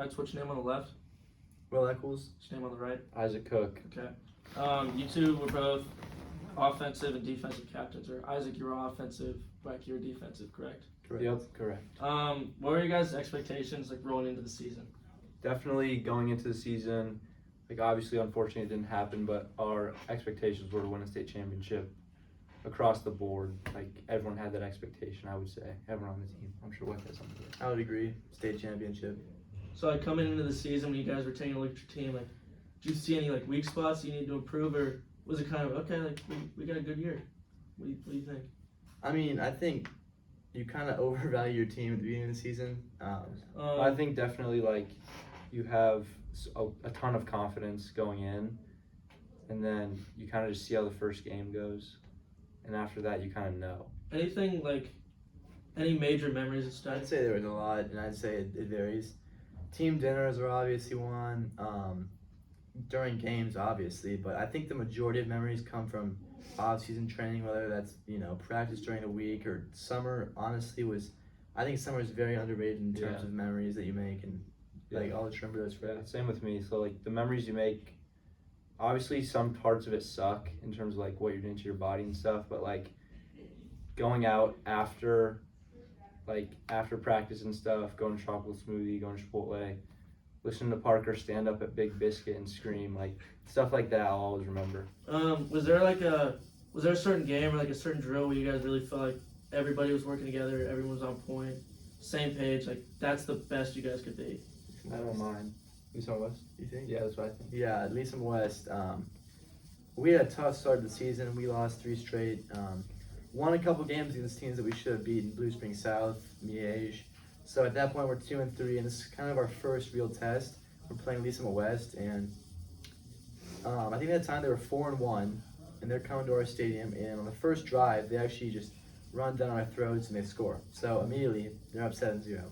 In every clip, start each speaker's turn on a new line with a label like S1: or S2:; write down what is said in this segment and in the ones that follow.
S1: Alright, what's your name on the left?
S2: Will Eccles.
S1: What's your name on the right?
S3: Isaac Cook.
S1: Okay. You two were both offensive and defensive captains, or Isaac, you were offensive, Mike, you were defensive, correct?
S2: Correct.
S3: Yep, correct.
S1: What were your guys' expectations like rolling into the season?
S3: Definitely going into the season, like obviously unfortunately it didn't happen, but our expectations were to win a state championship across the board. Like everyone had that expectation, I would say. Everyone on the team. I'm sure Wes has something to say.
S2: I would agree. State championship.
S1: So like coming into the season when you guys were taking a look at your team, like did you see any like weak spots you need to improve, or was it kind of okay, like we got a good year? What do you think?
S2: I mean, I think you kind of overvalue your team at the beginning of the season.
S3: I think definitely like you have a ton of confidence going in, and then you kind of just see how the first game goes, and after that you kind of know.
S1: Anything like any major memories of stuff?
S2: I'd say there was a lot, and I'd say it varies. Team dinners are obviously one. During games, obviously, but I think the majority of memories come from off-season training, whether that's practice during the week or summer. Honestly, I think summer is very underrated in terms of memories that you make, and like I'll just remember those forever.
S3: Same with me. So like the memories you make, obviously some parts of it suck in terms of like what you're doing to your body and stuff, but like going out after practice and stuff, going to chocolate smoothie, going to Chipotle, listening to Parker stand up at Big Biscuit and scream, like stuff like that I'll always remember.
S1: Was there a certain game or like a certain drill where you guys really felt like everybody was working together, everyone was on point, same page, like that's the best you guys could be?
S3: I don't mind. Lisa West?
S2: You think?
S3: Yeah, that's what I think.
S2: Yeah, at least in West. We had a tough start to the season. We lost 3 straight. Won a couple games against teams that we should have beaten: Blue Spring South, Miege. So at that point, we're 2-3, and this is kind of our first real test. We're playing Lisa West, and I think at the time they were 4-1, and they're coming to our stadium. And on the first drive, they actually just run down our throats and they score. So immediately they're up 7-0.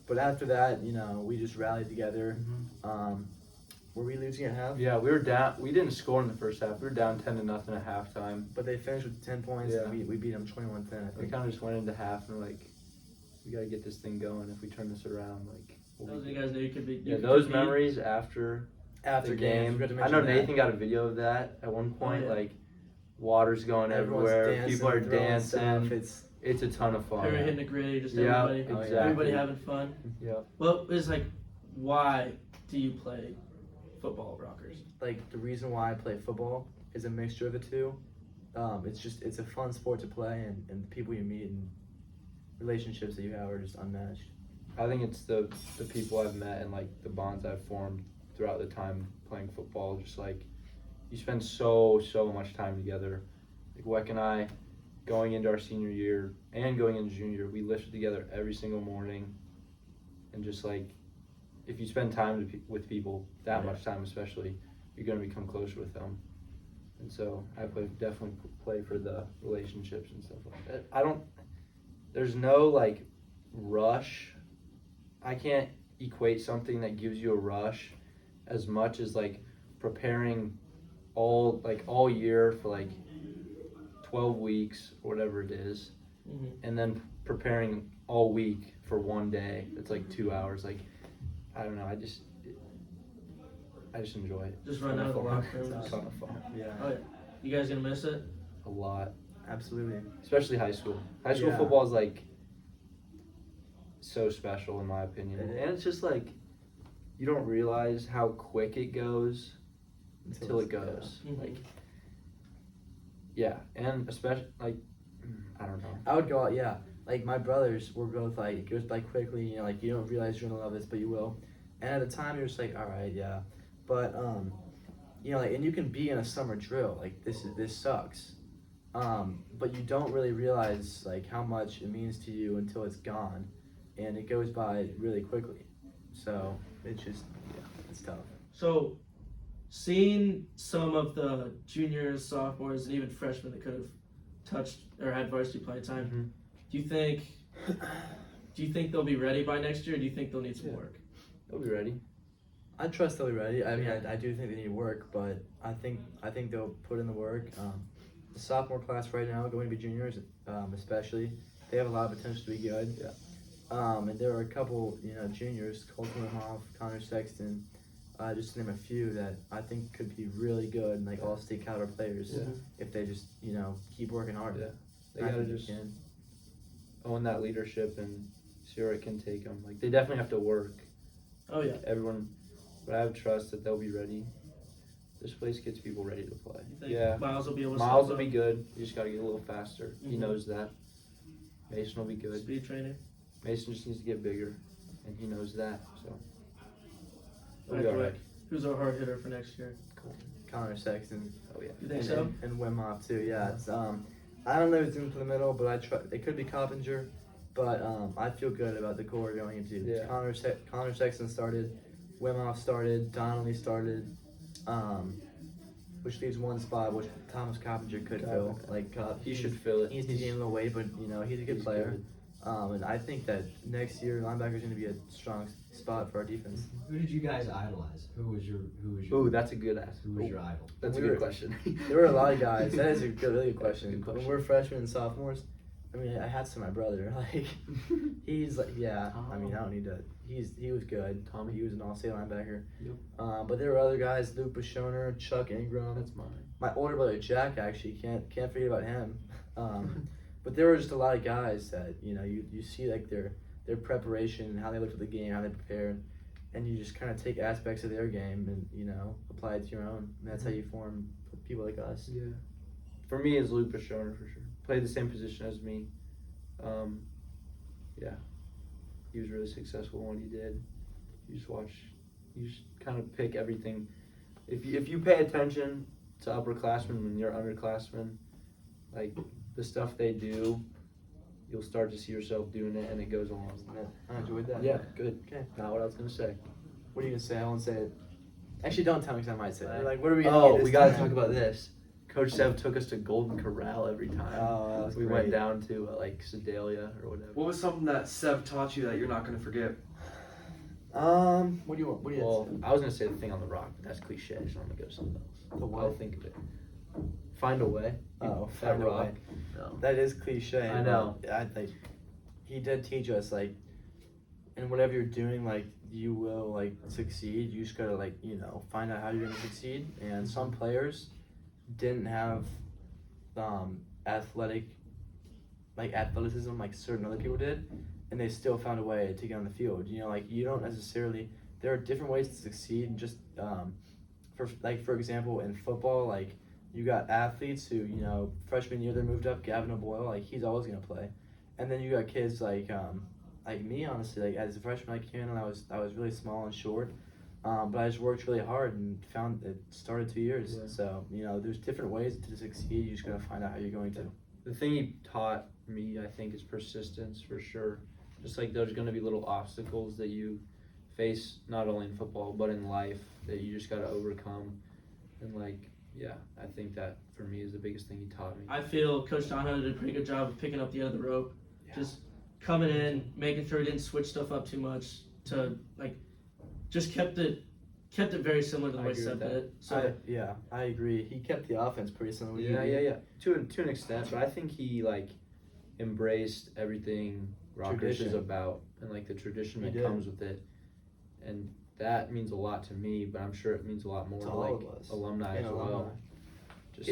S2: But after that, we just rallied together. Were we losing at half?
S3: Yeah, we were down. We didn't score in the first half. We were down 10-0 at halftime.
S2: But they finished with 10 points, and we beat them 21-10.
S3: We kind of just went into half and we're like, we got to get this thing going. If we turn this around, like
S1: Those you guys knew you could be.
S3: Those memories after the game. I know Nathan got a video of that at one point. Like water's going everywhere. People are dancing. It's a ton of fun.
S1: Everybody hitting the gritty, just everybody.
S3: Exactly.
S1: Everybody having fun.
S3: Yeah.
S1: Well, it's like, why do you play football, Rockers?
S2: Like the reason why I play football is a mixture of the two. It's a fun sport to play, and the people you meet and relationships that you have are just unmatched.
S3: I think it's the people I've met and like the bonds I've formed throughout the time playing football. Just like you spend so much time together. Like Weck and I, going into our senior year and going into junior year, we lifted together every single morning, and just like if you spend time with people that much time, especially, you're gonna become closer with them. And so I definitely play for the relationships and stuff like that. There's no like rush. I can't equate something that gives you a rush as much as like preparing all year for like 12 weeks or whatever it is, and then preparing all week for one day. It's like 2 hours. Like I don't know. I just enjoy it.
S1: Just run out of the locker room.
S3: It's a ton of fun.
S2: Yeah.
S1: Oh yeah. You guys gonna miss it?
S3: A lot.
S2: Absolutely.
S3: Especially high school. High school football is like so special in my opinion. And it's just like you don't realize how quick it goes until it goes. Like and especially like I don't know.
S2: I would go out, like my brothers were both like it goes by quickly, like you don't realize you're gonna love this, but you will. And at the time you're just like, all right, yeah. But like, and you can be in a summer drill, like this sucks. But you don't really realize like how much it means to you until it's gone, and it goes by really quickly. So it's just it's tough.
S1: So, seeing some of the juniors, sophomores, and even freshmen that could have touched or had varsity play time, do you think they'll be ready by next year? Or do you think they'll need some work?
S3: They'll be ready.
S2: I trust they'll be ready. I mean, I do think they need work, but I think they'll put in the work. The sophomore class right now, going to be juniors, especially, they have a lot of potential to be good.
S3: Yeah.
S2: And there were a couple, juniors, Colton Wimhoff, Connor Sexton, just to name a few that I think could be really good, like all-state caliber players,
S3: Yeah.
S2: if they just, keep working hard.
S3: Yeah. They
S2: I
S3: gotta
S2: think
S3: just
S2: they can.
S3: own that leadership and see where it can take them. Like, they definitely have to work.
S1: Oh yeah.
S3: Everyone, but I have trust that they'll be ready. This place gets people ready to play.
S1: You think
S3: Yeah.
S1: Miles will be able to
S3: Miles
S1: step
S3: will
S1: up?
S3: be good. You just gotta get a little faster. He
S1: Mhm.
S3: knows that. Mason will be good.
S1: Speed training.
S3: Mason just needs to get bigger, and he knows that. So
S1: All
S3: he'll
S1: right,
S3: be all
S1: Dwight.
S3: right.
S1: Who's our hard hitter for next year?
S2: Connor Sexton.
S3: Oh yeah.
S1: You think
S2: and,
S1: so?
S2: And Wimhoff too. Yeah. It's I don't know who's in for the middle, but it could be Coppinger, but I feel good about the core going into.
S3: Yeah.
S2: Connor Sexton started, Wimhoff started, Donnelly started, which leaves one spot which Thomas Coppinger could fill. Like
S3: He should fill it.
S2: He's gained a little weight, but he's a good
S3: He's
S2: player.
S3: good.
S2: And I think that next year linebacker's going to be a strong spot for our defense.
S4: Who did you guys idolize? Who was your
S3: Ooh, that's a good ask.
S4: who was your idol?
S3: That's a
S2: We
S3: good
S2: were-
S3: question.
S2: There were a lot of guys. That is a really good question.
S3: Good question.
S2: When we're freshmen and sophomores, I mean, I had to my brother. Like, he's like, yeah. I mean, I don't need to. He was good.
S3: Tommy.
S2: He was an all-state linebacker.
S3: Yep.
S2: But there were other guys: Luke Bashoner, Chuck Ingram.
S3: That's mine.
S2: My older brother Jack, actually, can't forget about him. But there were just a lot of guys that you see like their preparation and how they looked at the game, how they prepared, and you just kind of take aspects of their game and apply it to your own. And that's how you form people like us.
S3: Yeah. For me, it's Luke Bashoner for sure. Played the same position as me. Yeah. He was really successful in what he did. You just kind of pick everything. If you pay attention to upperclassmen when you're underclassmen, like the stuff they do, you'll start to see yourself doing it, and it goes along.
S2: I enjoyed that.
S3: Yeah, good.
S2: Okay.
S3: Not what I was gonna say.
S2: What are you gonna say? I won't say it. Actually, don't tell me because I might say it.
S3: Right.
S2: Like, what are we gonna
S3: Oh,
S2: eat this
S3: we gotta
S2: time?
S3: talk about this. Coach Sev took us to Golden Corral every time.
S2: Oh, that was
S3: we
S2: great.
S3: went down to like Sedalia or whatever.
S5: What was something that Sev taught you that you're not gonna forget?
S2: What do you want? What do you
S3: Well, I was gonna say the thing on the rock, but that's cliche, so I'm gonna go to something else.
S2: The what?
S3: I'll think of it. Find a way.
S2: Oh,
S3: That
S2: find a
S3: rock.
S2: way.
S3: No.
S2: That is cliche.
S3: I know.
S2: but I think he did teach us like, in whatever you're doing, like you will like succeed. You just gotta like find out how you're gonna succeed. And some players didn't have athleticism like certain other people did, and they still found a way to get on the field. Like you don't necessarily. There are different ways to succeed. And just for example, in football, like you got athletes who freshman year they moved up. Gavin O'Boyle, like he's always gonna play, and then you got kids like me, honestly. Like as a freshman, I came in and I was really small and short. But I just worked really hard and found it started 2 years.
S3: Yeah.
S2: So, there's different ways to succeed. You just gotta find out how you're going to.
S3: The thing he taught me, I think, is persistence for sure. Just like there's gonna be little obstacles that you face not only in football but in life that you just gotta overcome. And I think that for me is the biggest thing he taught me.
S1: I feel Coach Donahoe did a pretty good job of picking up the end of the rope.
S3: Yeah.
S1: Just coming in, making sure he didn't switch stuff up too much to just kept it very similar to the
S3: I
S1: way
S3: agree
S1: Seth
S3: with
S1: did. So
S2: I agree. He kept the offense pretty similar.
S3: Yeah. To an extent, but I think he embraced everything Rockers is
S2: Tradition.
S3: about and the tradition
S2: He
S3: that
S2: did.
S3: comes with it, and that means a lot to me. But I'm sure it means a lot more
S2: To
S3: to
S2: all of us.
S3: alumni
S2: And
S3: as
S2: alumni.
S3: well. Just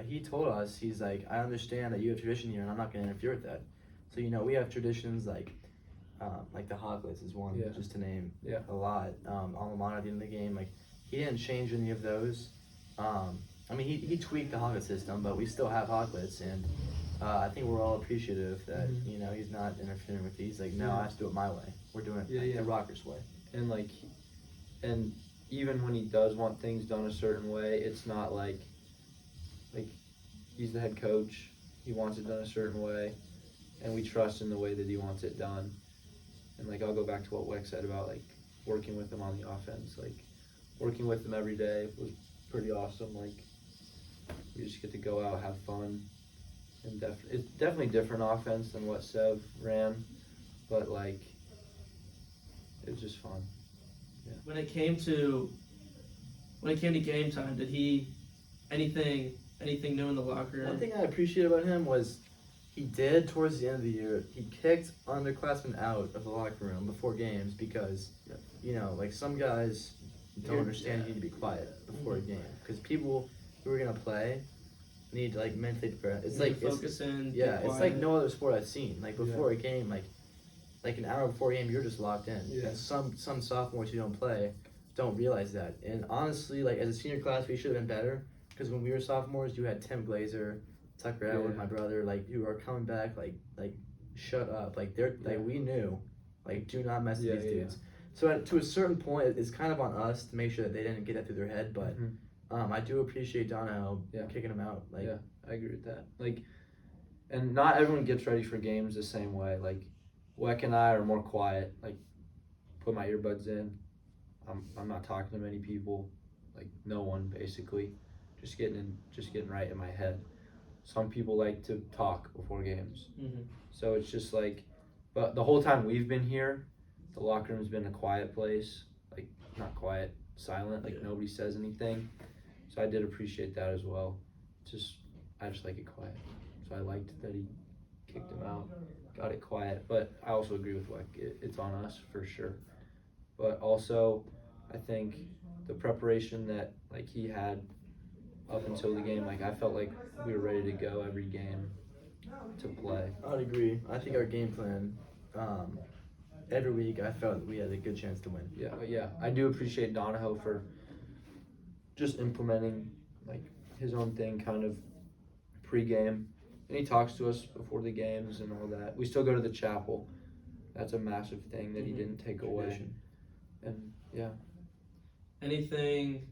S2: he told us, he's like, I understand that you have tradition here, and I'm not gonna interfere with that. So we have traditions like the Hoglets is one,
S3: Yeah.
S2: just to name
S3: Yeah.
S2: a lot. Alma mater at the end of the game, like he didn't change any of those. I mean, he tweaked the Hoglet system, but we still have Hoglets, and I think we're all appreciative that he's not interfering with these. Like, no,
S3: Yeah.
S2: I have to do it my way. We're doing it
S3: Yeah.
S2: the Rockers way.
S3: and and even when he does want things done a certain way, it's not like he's the head coach. He wants it done a certain way, and we trust in the way that he wants it done. And I'll go back to what Weck said about working with him on the offense. Working with him every day was pretty awesome. We just get to go out, have fun, and it's definitely different offense than what Sev ran, but it was just fun.
S1: when it came to game time, did he anything new in the locker room?
S2: One thing I appreciate about him was He did towards the end of the year. He kicked underclassmen out of the locker room before games because,
S3: Yep.
S2: you know, like some guys don't understand you need to be quiet before a game because people who are gonna play need to like mentally prepare. It's like it's,
S1: focus in.
S2: yeah,
S1: be
S2: it's like
S1: quiet.
S2: no other sport I've seen. Like before a game, like an hour before a game, you're just locked in.
S3: Yeah.
S2: And some sophomores who don't play don't realize that. And honestly, like as a senior class, we should have been better because when we were sophomores, you had Tim Glazer, Tucker Atwood,
S3: Yeah.
S2: my brother, like who are coming back, like shut up, like they're
S3: Yeah.
S2: like we knew, like do not mess with
S3: Yeah,
S2: these
S3: yeah,
S2: dudes. So to a certain point, it's kind of on us to make sure that they didn't get that through their head. But
S3: Mhm.
S2: I do appreciate Donahoe
S3: Yeah.
S2: kicking him out. Like
S3: Yeah. I agree with that. Like, and not everyone gets ready for games the same way. Like, Weck and I are more quiet. Like, put my earbuds in. I'm not talking to many people. Like, no one basically. Just getting right in my head. Some people like to talk before games.
S1: Mhm.
S3: So it's just like, but the whole time we've been here, the locker room's been a quiet place. Like, not quiet, silent. Like,
S1: Yeah.
S3: nobody says anything. So I did appreciate that as well. I just like it quiet. So I liked that he kicked him out, got it quiet. But I also agree with Weck. It's on us for sure. But also, I think the preparation that like he had up until the game, like I felt like we were ready to go every game to play.
S2: I'd agree. I think our game plan, every week, I felt we had a good chance to win.
S3: Yeah. I do appreciate Donahoe for just implementing like his own thing, kind of pre-game, and he talks to us before the games and all that. We still go to the chapel. That's a massive thing that he didn't take away.
S2: Tradition.
S3: And yeah,
S1: Anything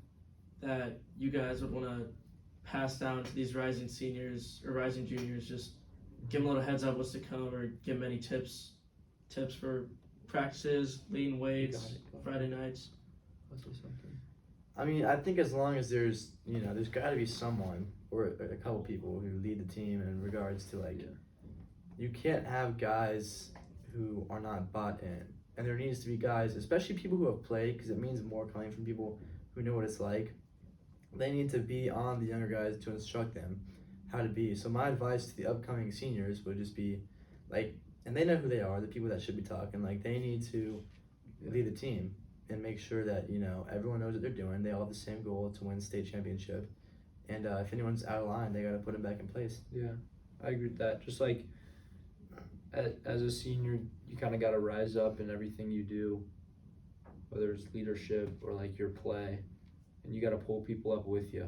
S1: that you guys would want to pass down to these rising seniors or rising juniors? Just give them a little heads up what's to come, or give them any tips for practices, leading weights, Friday nights.
S3: let's do something.
S2: I mean, I think as long as there's got to be someone or a couple people who lead the team in regards to like, you can't have guys who are not bought in. And there needs to be guys, especially people who have played, because it means more coming from people who know what it's like. They need to be on the younger guys to instruct them how to be. So my advice to the upcoming seniors would just be, like, and they know who they are, the people that should be talking. Like, they need to lead the team and make sure that everyone knows what they're doing. They all have the same goal to win state championship. And if anyone's out of line, they got to put them back in place.
S3: Yeah, I agree with that. Just like as a senior, you kind of got to rise up in everything you do, whether it's leadership or like your play, and you got to pull people up with you,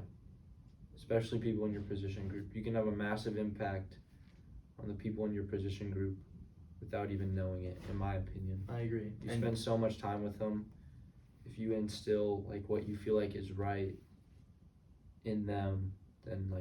S3: especially people in your position group. You can have a massive impact on the people in your position group without even knowing it, in my opinion.
S2: I agree.
S3: You spend so much time with them. If you instill like what you feel like is right in them, then like